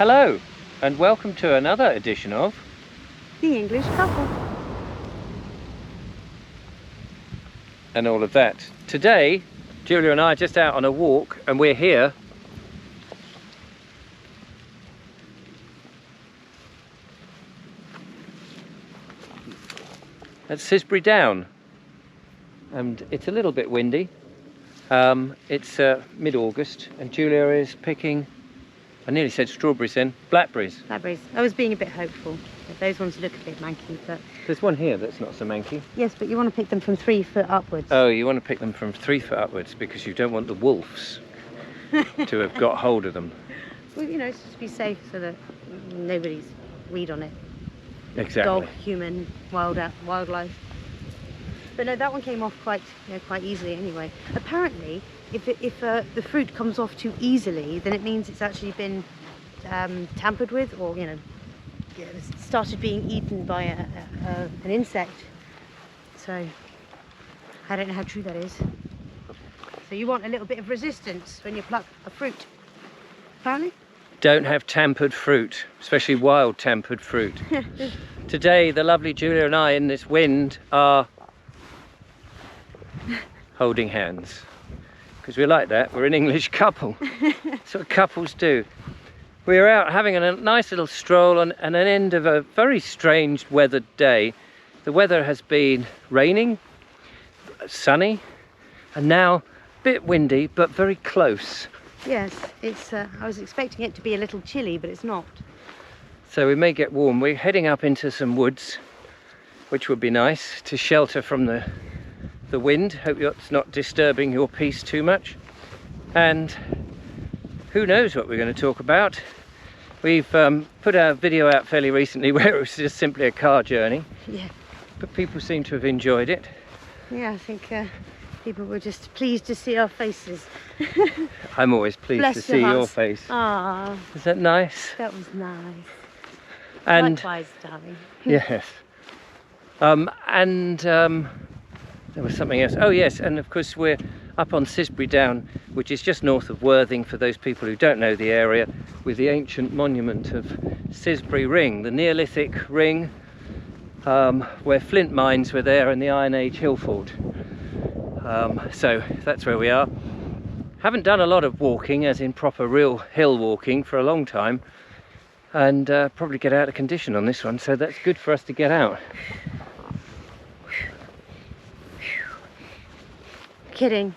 Hello, and welcome to another edition of The English Couple. and all of that. Today, Julia and I are just out on a walk, and we're here at Cissbury Down, and it's a little bit windy. It's mid-August, and Julia is picking, I nearly said strawberries then, blackberries. Blackberries. I was being a bit hopeful. Those ones look a bit manky, but... There's one here that's not so manky. Yes, but you want to pick them from 3 foot upwards. Oh, you want to pick them from 3 foot upwards because you don't want the wolves to have got hold of them. Well, you know, it's just to be safe so that nobody's weed on it. Exactly. Dog, human, wildlife. But no, that one came off quite easily anyway. Apparently, if the fruit comes off too easily, then it means it's actually been tampered with, or started being eaten by an insect. So I don't know how true that is. So you want a little bit of resistance when you pluck a fruit, apparently. Don't have tampered fruit, especially wild tampered fruit. Today, the lovely Julia and I in this wind are holding hands. Because we're like that, we're an English couple. That's what couples do. We're out having a nice little stroll on an end of a very strange weathered day. The weather has been raining, sunny, and now a bit windy, but very close. Yes, it's. I was expecting it to be a little chilly, but it's not. So we may get warm. We're heading up into some woods, which would be nice to shelter from the wind. Hope it's not disturbing your peace too much. And who knows what we're going to talk about. We've put a video out fairly recently where it was just simply a car journey. Yeah. But people seem to have enjoyed it. Yeah, I think people were just pleased to see our faces. I'm always pleased Bless to see your hearts. face. Ah, Is that nice? that was nice. And Likewise, darling. yes. There was something else. Oh yes, and of course we're up on Cissbury Down, which is just north of Worthing, for those people who don't know the area, with the ancient monument of Cissbury Ring, the Neolithic ring where flint mines were there in the Iron Age hill fort. So that's where we are. Haven't done a lot of walking, as in proper real hill walking, for a long time, and probably get out of condition on this one, so that's good for us to get out. Kidding,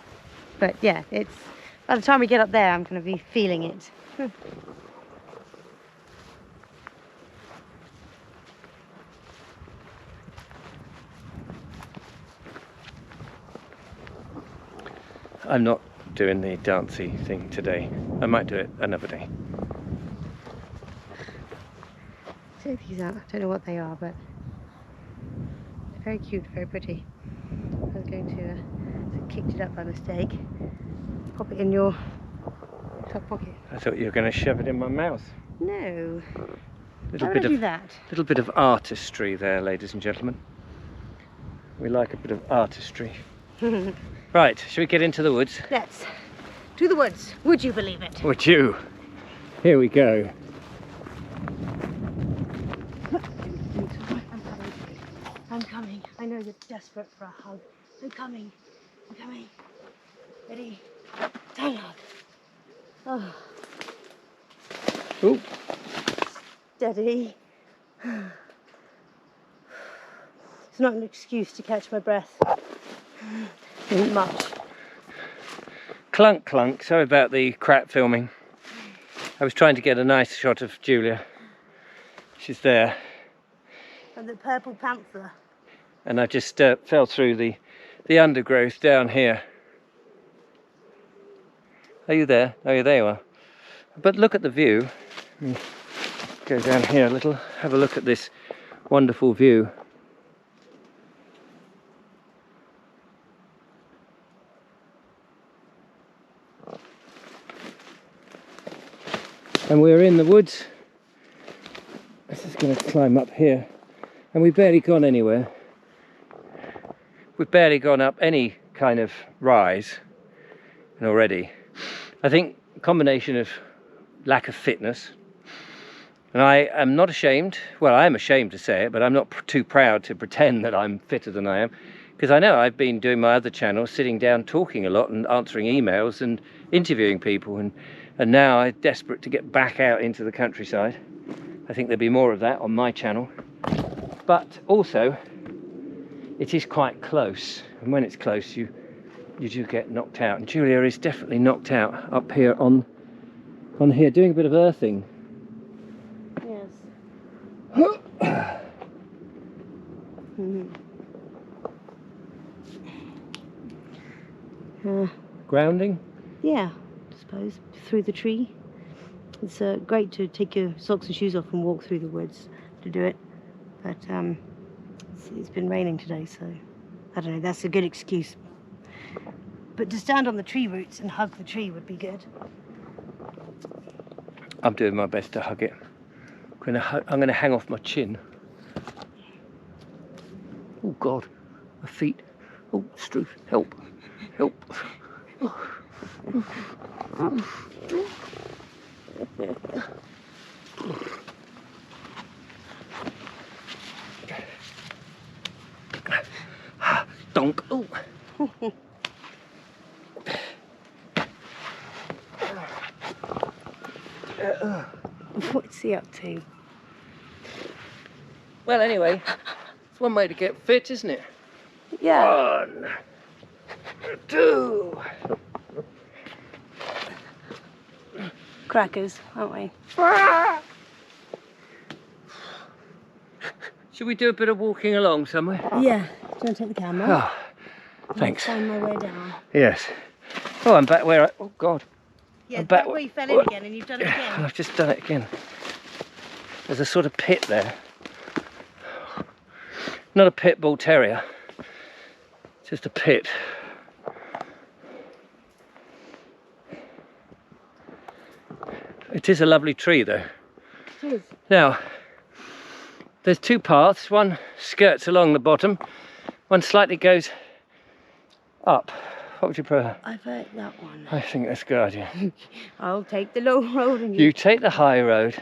but yeah, it's by the time we get up there, I'm going to be feeling it. I'm not doing the dancey thing today. I might do it another day. So these are, I don't know what they are, but they're very cute, very pretty. I was going to kicked it up by mistake. Pop it in your top pocket. I thought you were going to shove it in my mouth. No. Little Why bit would I do of that? little bit of artistry there, ladies and gentlemen. We like a bit of artistry. Right, shall we get into the woods? Let's to the woods. Would you believe it? Would you? Here we go. I'm coming. I know you're desperate for a hug. I'm coming. I'm coming. Ready? Don't hug. Oh. Ooh. Steady. It's not an excuse to catch my breath. Isn't much. Clunk clunk. Sorry about the crap filming. I was trying to get a nice shot of Julia. She's there. And the purple panther. And I just fell through the undergrowth down here. Are you there? Oh, yeah, there you are. But look at the view. Go down here a little, have a look at this wonderful view. And we're in the woods. This is going to climb up here, and we've barely gone anywhere. We've barely gone up any kind of rise, and already I think a combination of lack of fitness And I am not ashamed, well, I am ashamed to say it, but I'm not too proud to pretend that I'm fitter than I am, because I know I've been doing my other channel, sitting down talking a lot and answering emails and interviewing people, and now I'm desperate to get back out into the countryside. I think there'll be more of that on my channel, but also it is quite close, and when it's close you do get knocked out, and Julia is definitely knocked out up here on here doing a bit of earthing. Grounding? Yeah, I suppose, through the tree. It's great to take your socks and shoes off and walk through the woods to do it, but it's been raining today, so I don't know, that's a good excuse. But to stand on the tree roots and hug the tree would be good. I'm doing my best to hug it. I'm gonna hang off my chin. Oh God, my feet. Oh, Struth, help, help. Donk. Oh. What's he up to? Well, anyway, it's one way to get fit, isn't it? Yeah. 1, 2. Crackers, aren't we? Should we do a bit of walking along somewhere? Yeah. Do you want to take the camera? Oh, thanks. I'll find my way down. Yes. Oh, I'm back where oh God. Yeah, I'm back where you fell in again and you've done it again. I've just done it again. There's a sort of pit there. Not a pit bull terrier, just a pit. It is a lovely tree though. It is. Now, there's 2 paths. One skirts along the bottom, one slightly goes up. What would you prefer? I vote that one. I think that's a good idea. I'll take the low road and You take the high road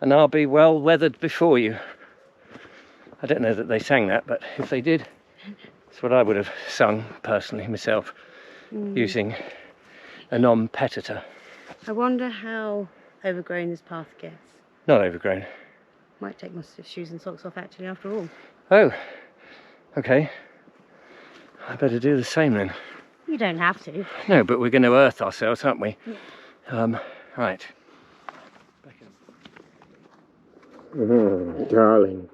and I'll be well weathered before you. I don't know that they sang that, but if they did, it's what I would have sung personally myself, using a non-petitor. I wonder how overgrown this path gets. Not overgrown. Might take my shoes and socks off actually after all. Oh, okay. I better do the same then. You don't have to. No, but we're going to earth ourselves, aren't we? Yeah. Right. Back up. Oh, darling.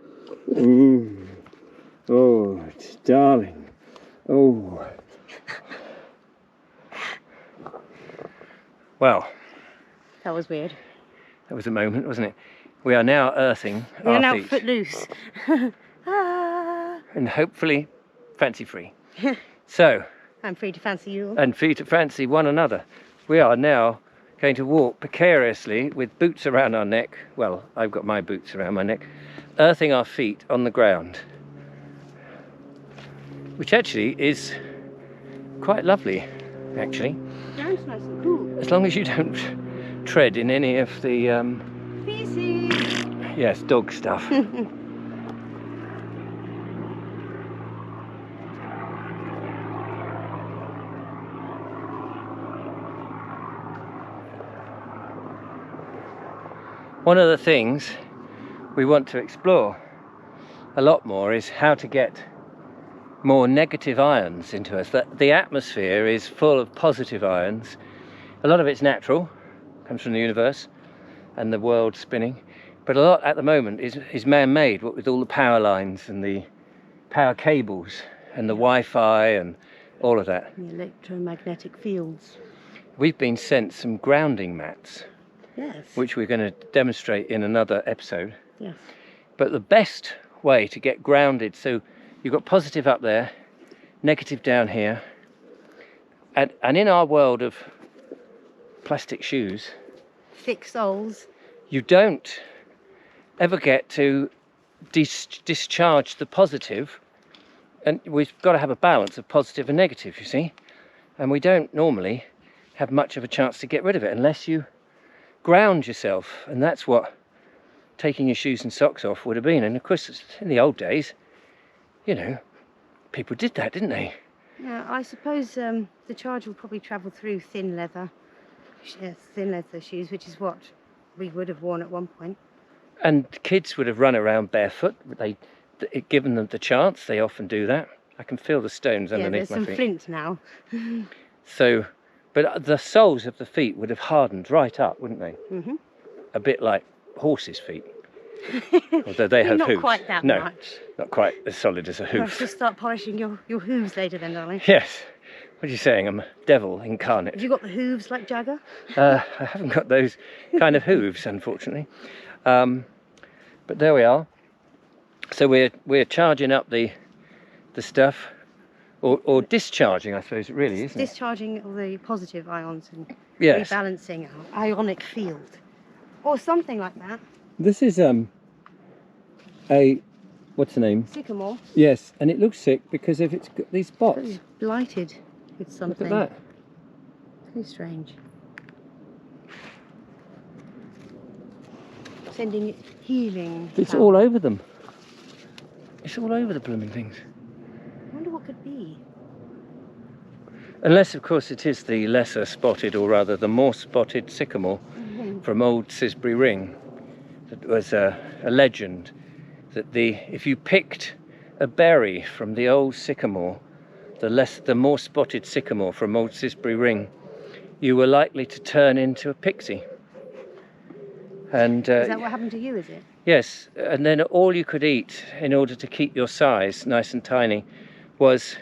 Oh, it's darling. Oh. Well. That was weird. That was a moment, wasn't it? We are now earthing We're our now feet. footloose. And hopefully fancy free. So. I'm free to fancy you all. And free to fancy one another. We are now going to walk precariously with boots around our neck. Well, I've got my boots around my neck. Earthing our feet on the ground. Which actually is quite lovely, actually. Sounds nice and cool. As long as you don't tread in any of the Feces. yes, dog stuff. One of the things we want to explore a lot more is how to get more negative ions into us. The atmosphere is full of positive ions. A lot of it's natural, comes from the universe and the world spinning, but a lot at the moment is man-made, what with all the power lines and the power cables and the Wi-Fi and all of that. The electromagnetic fields. We've been sent some grounding mats. Yes. Which we're going to demonstrate in another episode. Yes. But the best way to get grounded, so you've got positive up there, negative down here, and in our world of plastic shoes, Thick soles. you don't ever get to discharge the positive, and we've got to have a balance of positive and negative, you see, and we don't normally have much of a chance to get rid of it unless you ground yourself, and that's what taking your shoes and socks off would have been. And of course, in the old days, you know, people did that, didn't they? Yeah, I suppose the charge will probably travel through thin leather shoes, which is what we would have worn at one point. And kids would have run around barefoot. Given them the chance, they often do that. I can feel the stones underneath my feet. There's some flint now. So, but the soles of the feet would have hardened right up, wouldn't they? Mm-hmm. A bit like horses' feet. Although they have not hooves. Quite that no, much. Not quite as solid as a hoof. I'll just start polishing your hooves later then, darling. Yes. What are you saying? I'm a devil incarnate. Have you got the hooves like Jagger? I haven't got those kind of hooves, unfortunately. But there we are. So we're charging up the stuff, or discharging, I suppose it really is. Discharging all the positive ions and yes. rebalancing our ionic field, or something like that. This is what's the name? Sycamore. Yes, and it looks sick because if it's got these spots. It's blighted with something. Look at that. Very strange. Sending it healing. It's power. all over them. It's all over the blooming things. I wonder what could be. Unless, of course, it is the lesser spotted, or rather the more spotted sycamore from old Cissbury Ring. That was a legend that if you picked a berry from the old sycamore, the more spotted sycamore from old Cissbury Ring, you were likely to turn into a pixie. And is that what happened to you, is it? Yes, and then all you could eat in order to keep your size nice and tiny was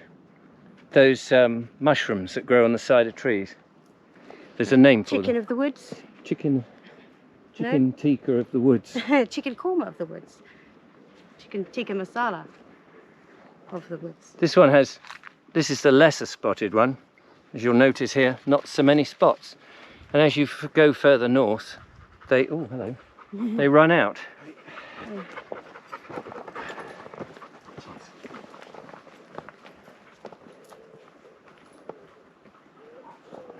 those mushrooms that grow on the side of trees. There's a name for them. Chicken of the woods? Chicken tikka of the woods. Chicken korma of the woods. Chicken tikka masala of the woods. This is the lesser spotted one. As you'll notice here, not so many spots. And as you go further north, they run out.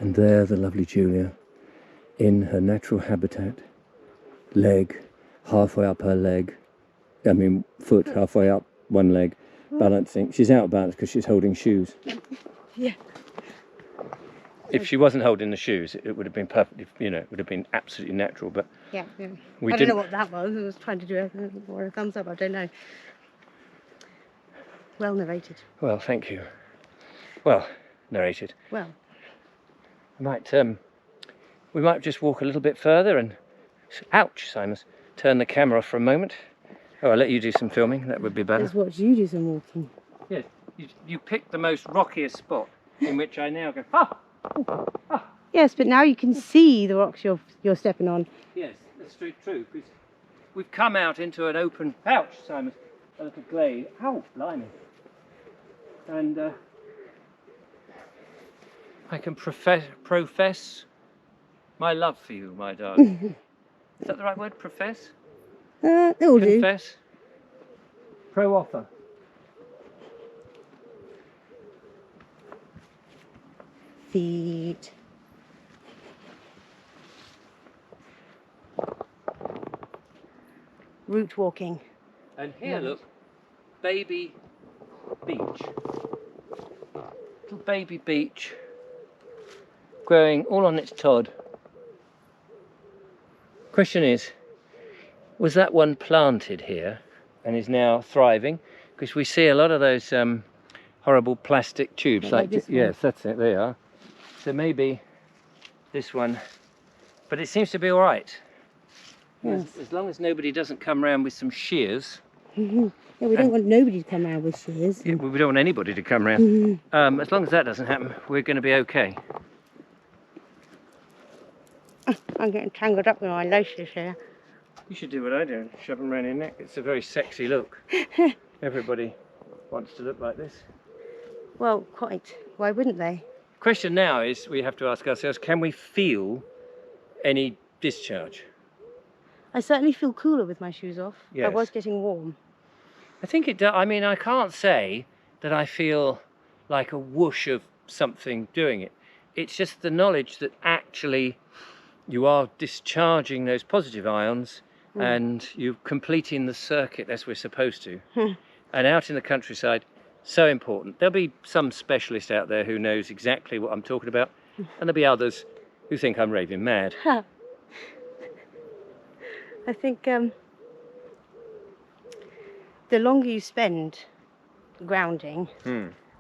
And there the lovely Julia, in her natural habitat, halfway up her leg, foot halfway up one leg, balancing. She's out of balance because she's holding shoes. Yeah. If she wasn't holding the shoes, it would have been perfectly, it would have been absolutely natural. But yeah. I don't know what that was. I was trying to do a thumbs up. I don't know. Well narrated. Well, thank you. Well narrated. Well. We might just walk a little bit further and, ouch, Simus, turn the camera off for a moment. Oh, I'll let you do some filming. That would be better. Let's watch you do some walking. Yes, you picked the most rockiest spot in which I now go. Ah! Ah! Yes, but now you can see the rocks you're stepping on. Yes, that's true. Because we've come out into an open pouch, Simon, a little glade. Ow, blimey! And I can profess my love for you, my darling. Is that the right word? Profess? It'll do. Confess? Pro-offer. Feet. Route walking. And here, look, baby beech. Little baby beech growing all on its Todd. Question is, was that one planted here and is now thriving? Because we see a lot of those horrible plastic tubes. Like this one. Yes, that's it, they are. So maybe this one, but it seems to be all right. Yes. As long as nobody doesn't come round with some shears. Yeah, we don't want nobody to come around with shears. Yeah, we don't want anybody to come round. As long as that doesn't happen, we're going to be okay. I'm getting tangled up with my laces here. You should do what I do, shove them around your neck. It's a very sexy look. Everybody wants to look like this. Well, quite. Why wouldn't they? Question now is, we have to ask ourselves, can we feel any discharge? I certainly feel cooler with my shoes off. Yes. I was getting warm. I think it does. I mean, I can't say that I feel like a whoosh of something doing it. It's just the knowledge that actually you are discharging those positive ions and you're completing the circuit as we're supposed to. And out in the countryside, so important. There'll be some specialist out there who knows exactly what I'm talking about, and there'll be others who think I'm raving mad. I think the longer you spend grounding,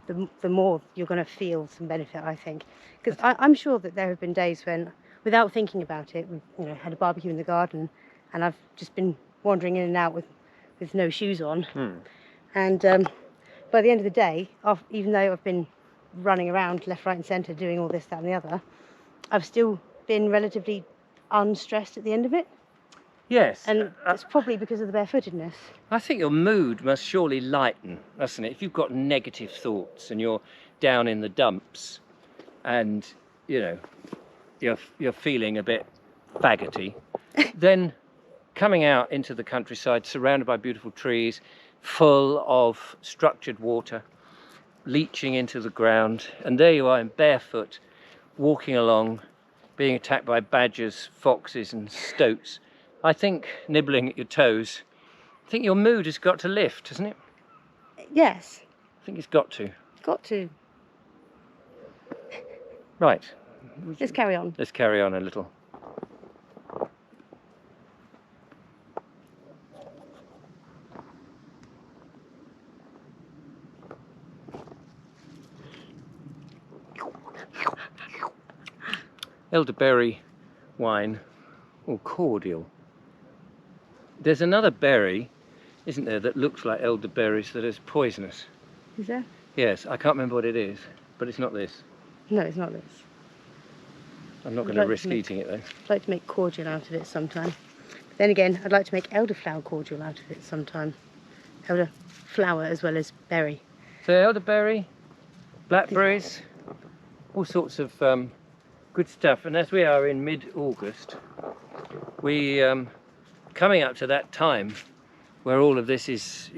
the more you're going to feel some benefit, I think. Because I'm sure that there have been days when, without thinking about it, we've had a barbecue in the garden, and I've just been wandering in and out with no shoes on. And by the end of the day, even though I've been running around left, right and centre doing all this, that and the other, I've still been relatively unstressed at the end of it. Yes. And it's probably because of the barefootedness. I think your mood must surely lighten, mustn't it? If you've got negative thoughts and you're down in the dumps and, you're feeling a bit faggoty, then coming out into the countryside, surrounded by beautiful trees, full of structured water, leaching into the ground, and there you are in barefoot, walking along, being attacked by badgers, foxes and stoats, I think, nibbling at your toes. I think your mood has got to lift, hasn't it? Yes. I think it's got to. Got to. Right. Let's carry on. Let's carry on a little. Elderberry wine or cordial. There's another berry, isn't there, that looks like elderberries that is poisonous. Is there? Yes, I can't remember what it is, but it's not this. No, it's not this. I'm not going to risk eating it though. I'd like to make cordial out of it sometime. Then again, I'd like to make elderflower cordial out of it sometime. Elderflower as well as berry. So elderberry, blackberries, all sorts of good stuff. And as we are in mid-August, we coming up to that time where all of this is,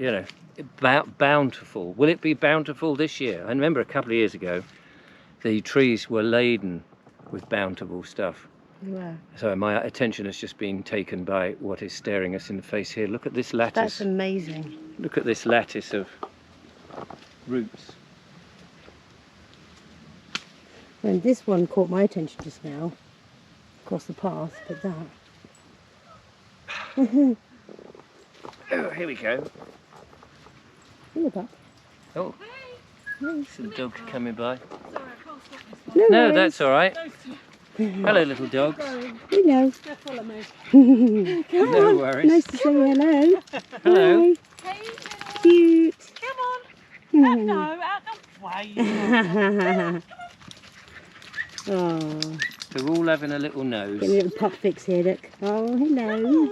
bountiful. Will it be bountiful this year? I remember a couple of years ago, the trees were laden with bountiful stuff. Wow. So my attention has just been taken by what is staring us in the face here. Look at this lattice. That's amazing. Look at this lattice of roots. And this one caught my attention just now, across the path, but that. Oh, here we go. Look up. Oh, Hey. some dog coming by. Sorry, I can't stop this one. No, worries. that's all right. Hello, little dogs. Hello. They'll follow me. Come No on. worries. Nice to say hello. Hello. Hi. Hey, Cute. come on. No, out the way. Oh, They're all having a little nose. getting a little pup fix here, look. Oh, hello.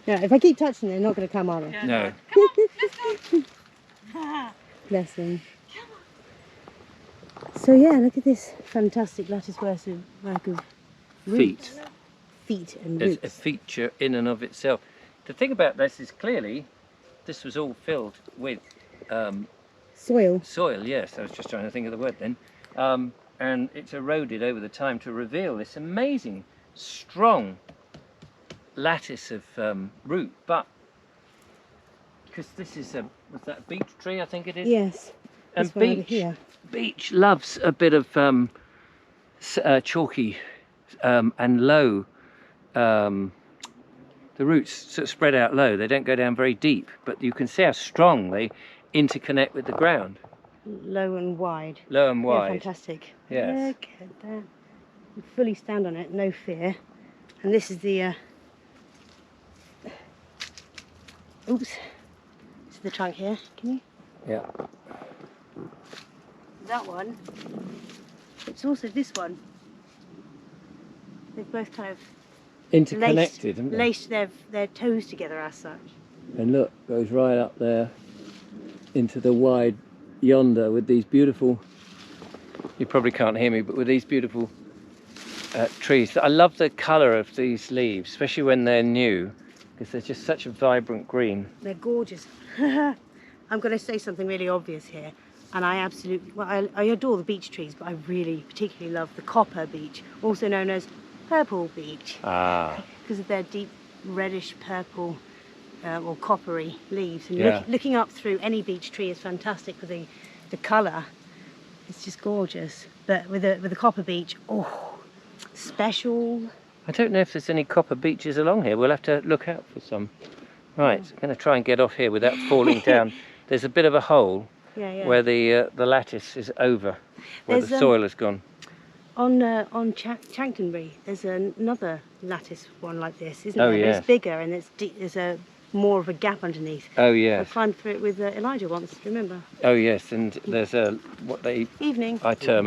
Yeah, if I keep touching them, they're not going to come, are they? Yeah, No. Come on, let's go. Bless them. So yeah, look at this fantastic lattice work of roots. Feet and There's roots. a feature in and of itself. The thing about this is clearly this was all filled with Soil. soil. Yes, I was just trying to think of the word then. And it's eroded over the time to reveal this amazing, strong lattice of root. But because this is was that a beech tree? I think it is. Yes. And This one over beech, here. beech loves a bit of chalky and low. The roots sort of spread out low. They don't go down very deep, but you can see how strong they interconnect with the ground. Low and wide. Low and Yeah, wide. fantastic. Yes. Look at that. You fully stand on it, no fear. And this is the oops. This is the trunk here. Can you? Yeah. That one. It's also this one. They've both kind of Interconnected, haven't they? laced their toes together as such. And look, goes right up there into the wide yonder with these beautiful, you probably can't hear me, but with these beautiful trees. I love the colour of these leaves, especially when they're new, because they're just such a vibrant green. They're gorgeous. I'm going to say something really obvious here, and I absolutely, well, I adore the beech trees, but I really particularly love the copper beech, also known as purple beech Ah, because of their deep reddish purple or coppery leaves. And Yeah. looking up through any beech tree is fantastic with the colour. It's just gorgeous. But with the copper beech, oh, special. I don't know if there's any copper beeches along here. We'll have to look out for some. Right, I'm going to try and get off here without falling down. There's a bit of a hole Yeah, yeah. where the lattice is over, where the There's, soil has gone. On Chanctonbury, there's another lattice one like this, isn't Oh, there? But yes. it's bigger and there's a more of a gap underneath. Oh I yes, climbed through it with Elijah once, remember? oh yes, and there's what Evening. I term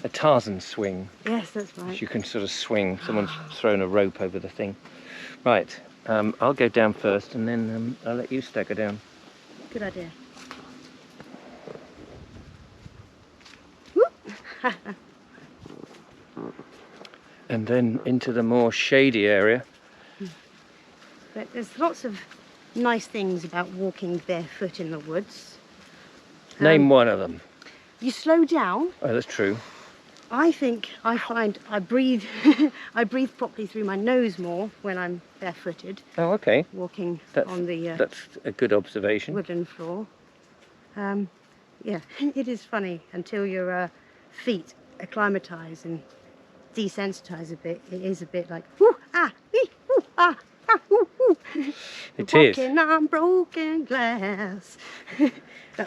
a Tarzan swing, Yes, that's which right. you can sort of swing. Someone's thrown a rope over the thing. Right, I'll go down first, and then I'll let you stagger down. Good idea. And then into the more shady area. But there's lots of nice things about walking barefoot in the woods. Name one of them. You slow down. Oh, that's true. I find I breathe I breathe properly through my nose more when I'm barefooted, Oh, okay. walking That's on the that's a good observation. woodland floor. Yeah, it is funny until your feet acclimatise and desensitise a bit. It is a bit like whoo ah ee, whoo ah ah whoo whoo. It is. Walking on broken glass,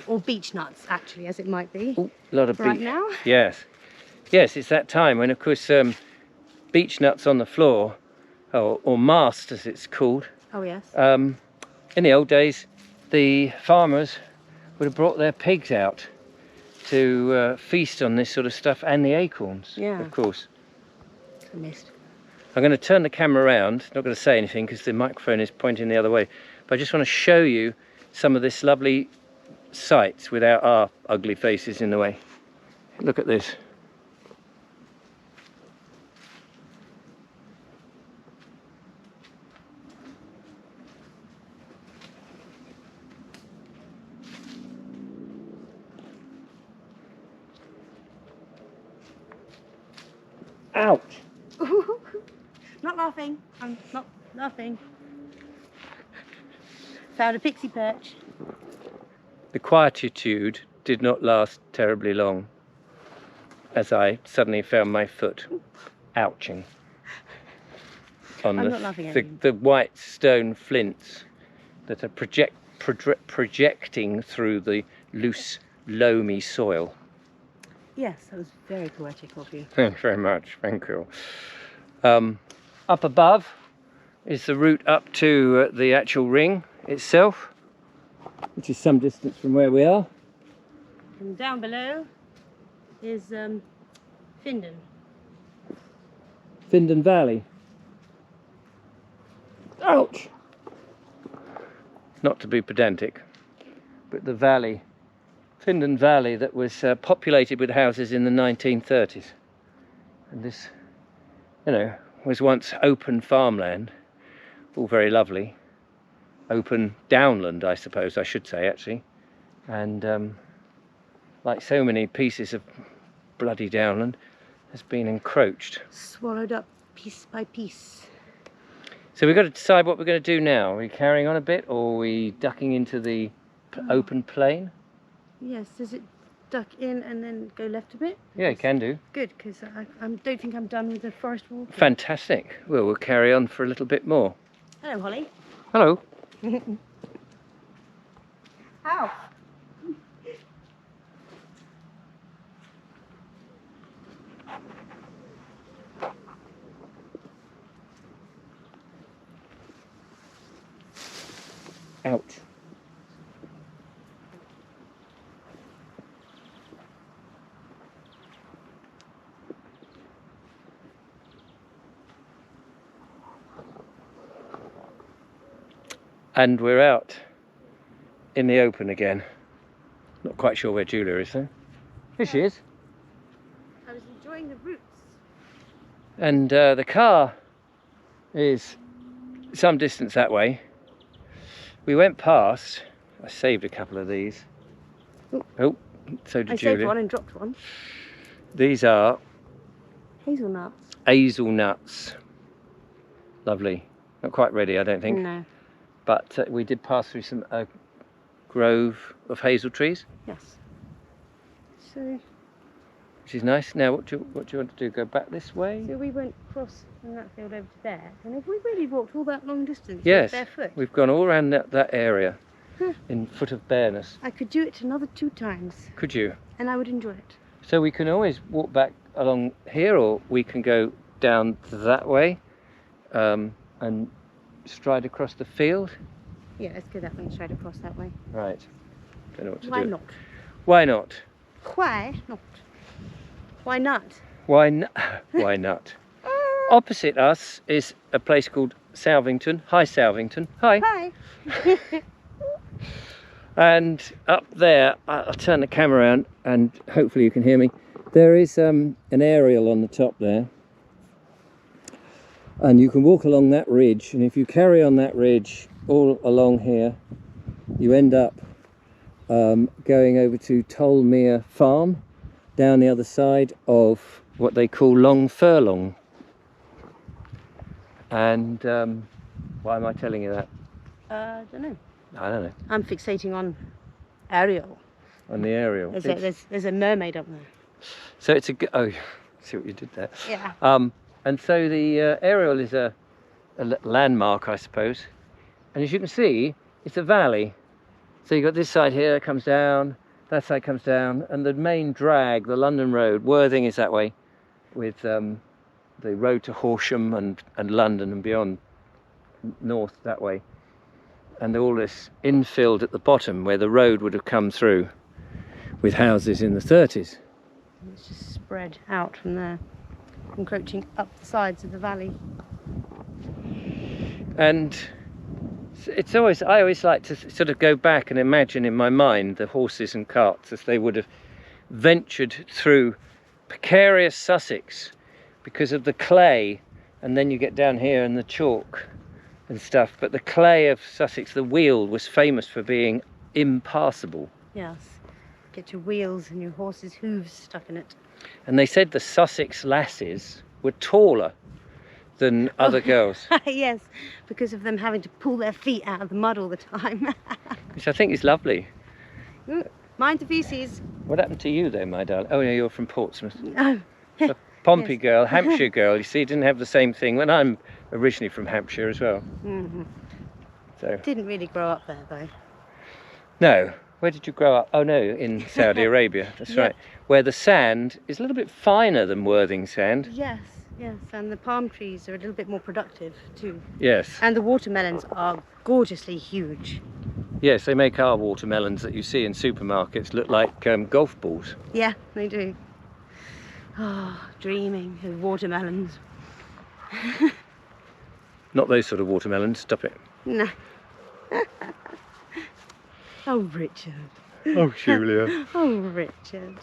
or beech nuts actually, as it might be Ooh, a lot of right beech. now. Yes, yes, it's that time when, of course, beech nuts on the floor, or mast as it's called. Oh yes. In the old days, the farmers would have brought their pigs out to feast on this sort of stuff, and the acorns, Yeah. of course. I missed. I'm going to turn the camera around, not going to say anything because the microphone is pointing the other way, but I just want to show you some of this lovely sights without our ugly faces in the way. Look at this. Ouch! Not laughing. I'm not laughing. Found a pixie perch. The quietude did not last terribly long as I suddenly found my foot ouching on I'm not laughing at you. the white stone flints that are projecting through the loose, loamy soil. Yes, that was very poetic of you. Thanks very much, thank you. Up above is the route up to the actual ring itself, which is some distance from where we are. And down below is Findon. Findon Valley. Ouch! Not to be pedantic, but the valley, Findon Valley, that was populated with houses in the 1930s. And this, you know, was once open farmland, all very lovely. Open downland, I suppose I should say, actually. And like so many pieces of bloody downland, has been encroached. Swallowed up piece by piece. So we've got to decide what we're going to do now. Are we carrying on a bit, or are we ducking into the open plain? Yes, does it duck in and then go left a bit? Yeah, you can do. Good, because I don't think I'm done with the forest walk. Fantastic. Well, we'll carry on for a little bit more. Hello, Holly. Hello. Ow. Ouch. And we're out in the open again. Not quite sure where Julia is though. Here she is. I was enjoying the roots. And the car is some distance that way. We went past, I saved a couple of these. Ooh. Oh, so did I Julia. saved one and dropped one. These are Hazelnuts. hazelnuts. Lovely. Not quite ready, I don't think. No. But we did pass through some grove of hazel trees, Yes. So which is nice. Now, what do you want to do? Go back this way? we went across from that field over to there, and have we really walked all that long distance Yes. barefoot? We've gone all around that area Huh. in foot of bareness. I could do it another 2 times, Could you? and I would enjoy it. So we can always walk back along here, or we can go down that way and stride across the field. Yeah, let's go that way, straight across that way. Right. Don't know what to Why do. not? Why not? Why not? Why not? Why not? Opposite us is a place called Salvington. Hi, Salvington. Hi. Hi. And up there, I'll turn the camera around and hopefully you can hear me. There is an aerial on the top there. And you can walk along that ridge, and if you carry on that ridge all along here, you end up going over to Tolmere Farm, down the other side of what they call Long Furlong. And why am I telling you that? I don't know. I don't know. I'm fixating on Ariel. On the aerial. There's a mermaid up there. So it's a oh, see what you did there. Yeah. And so the aerial is a landmark, I suppose. And as you can see, it's a valley. So you've got this side here comes down, that side comes down, and the main drag, the London Road, Worthing is that way, with the road to Horsham and London and beyond, north that way. And all this infilled at the bottom where the road would have come through with houses in the 30s. It's just spread out from there, encroaching up the sides of the valley. And it's always, I always like to sort of go back and imagine in my mind the horses and carts as they would have ventured through precarious Sussex because of the clay, and then you get down here and the chalk and stuff, but the clay of Sussex, the Weald, was famous for being impassable. Yes. Get your wheels and your horse's hooves stuck in it. And they said the Sussex lasses were taller than other girls, Yes, because of them having to pull their feet out of the mud all the time. which I think is lovely. Ooh, mind the feces. What happened to you though, my darling? Oh yeah, you're from Portsmouth. Oh. A Pompey Yes. girl, Hampshire girl. You see, didn't have the same thing. When I'm originally from Hampshire as well. Mm-hmm. So Didn't really grow up there though. no. Where did you grow up? Oh no, in Saudi Arabia. That's Yeah. right. Where the sand is a little bit finer than Worthing sand. Yes, yes, and the palm trees are a little bit more productive too. Yes. And the watermelons are gorgeously huge. Yes, they make our watermelons that you see in supermarkets look like golf balls. Yeah, they do. Oh, dreaming of watermelons. Not those sort of watermelons. Stop it. No. Oh, Richard. Oh, Julia. Oh, Richard.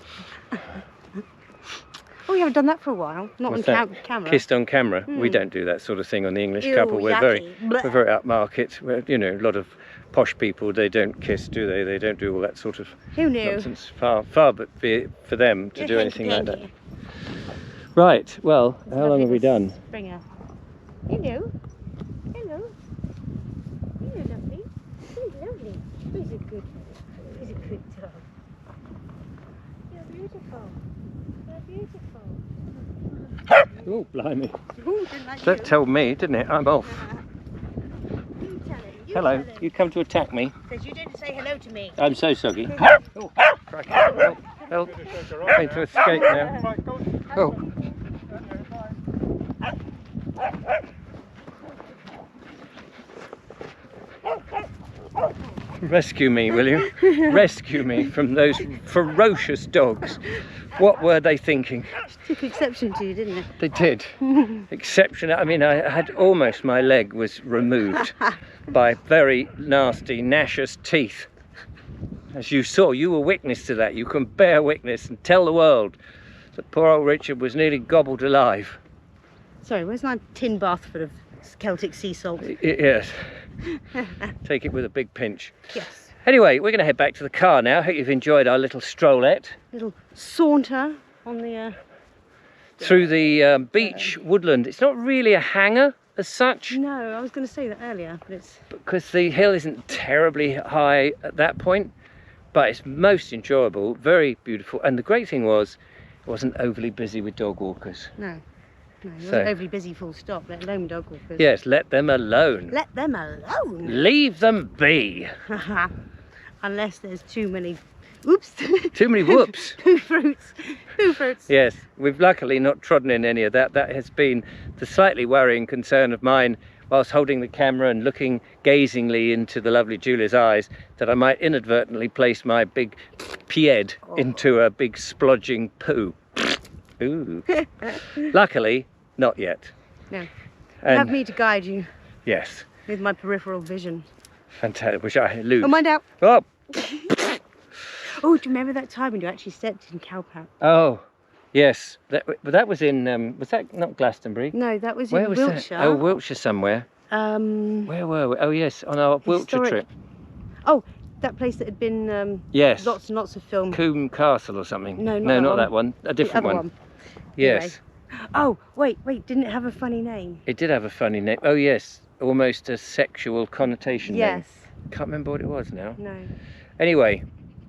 Oh, we haven't done that for a while. Not What's on that? camera. Kissed on camera. We Hmm. don't do that sort of thing on the English Ew, couple. We're yucky. Blech. very upmarket. We're, you know, a lot of posh people. They don't kiss, do they? They don't do all that sort of Who knew? nonsense. Far but be it for them to You're do anything like that. hanky-panky. Right. Well, It's how long lovely have we to done? Springer. Hello. Hello. Hello, lovely. Who's lovely? Who's a good? Who's a good dog? You're beautiful. You're beautiful. Oh, blimey. Ooh, didn't like That you. told me, didn't it? I'm off. You tell him. You Hello. tell him. You come to attack me. Because you didn't say hello to me. I'm so soggy. Oh, crikey. Help. Help. Trying to escape now. Oh. Rescue me, will you? Rescue me from those ferocious dogs. What were they thinking? Took exception to you, didn't it? They did. Exception. I mean, I had almost my leg was removed by very nasty, gnashous teeth. As you saw, you were witness to that. You can bear witness and tell the world that poor old Richard was nearly gobbled alive. Sorry, where's my tin bath full of Celtic sea salt? Yes. Take it with a big pinch. Yes. Anyway, we're going to head back to the car now. Hope you've enjoyed our little strollette. Little saunter on the through the beach woodland. It's not really a hangar as such, No, I was going to say that earlier, but it's... because the hill isn't terribly high at that point, but it's most enjoyable, very beautiful. And the great thing was, it wasn't overly busy with dog walkers. No, it wasn't So- overly busy full stop, let alone dog walkers. Yes, let them alone. Let them alone. Leave them be. Unless there's too many... Oops. Too many whoops. fruits. Yes, we've luckily not trodden in any of that. That has been the slightly worrying concern of mine whilst holding the camera and looking gazingly into the lovely Julia's eyes, that I might inadvertently place my big pied into a big splodging poo. Ooh. Luckily, not yet. No. You And have me to guide you yes, with my peripheral vision. fantastic, which I lose. Oh, mind out. Oh, Oh, do you remember that time when you actually stepped in cowpat? oh, yes. But that was in, was that not Glastonbury? No, that was Where in was Wiltshire. that? Oh, Wiltshire somewhere. Um, Where were we? Oh, yes, on our Wiltshire Historic- trip. oh, that place that had been Yes. lots and lots of film. Combe Castle or something. No, not not that that one. A The different other one. Yes. Oh, wait, didn't it have a funny name? It did have a funny name. Oh, yes. Almost a sexual connotation name. Yes. Can't remember what it was now. No. Anyway,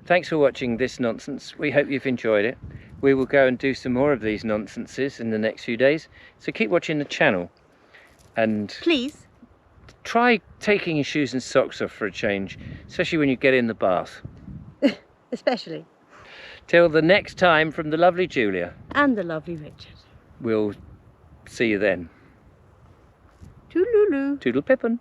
thanks for watching this nonsense. We hope you've enjoyed it. We will go and do some more of these nonsenses in the next few days. So keep watching the channel and Please. try taking your shoes and socks off for a change, especially when you get in the bath. Especially. Till the next time, from the lovely Julia. And the lovely Richard. We'll see you then. Toodaloo. Toodle pippin.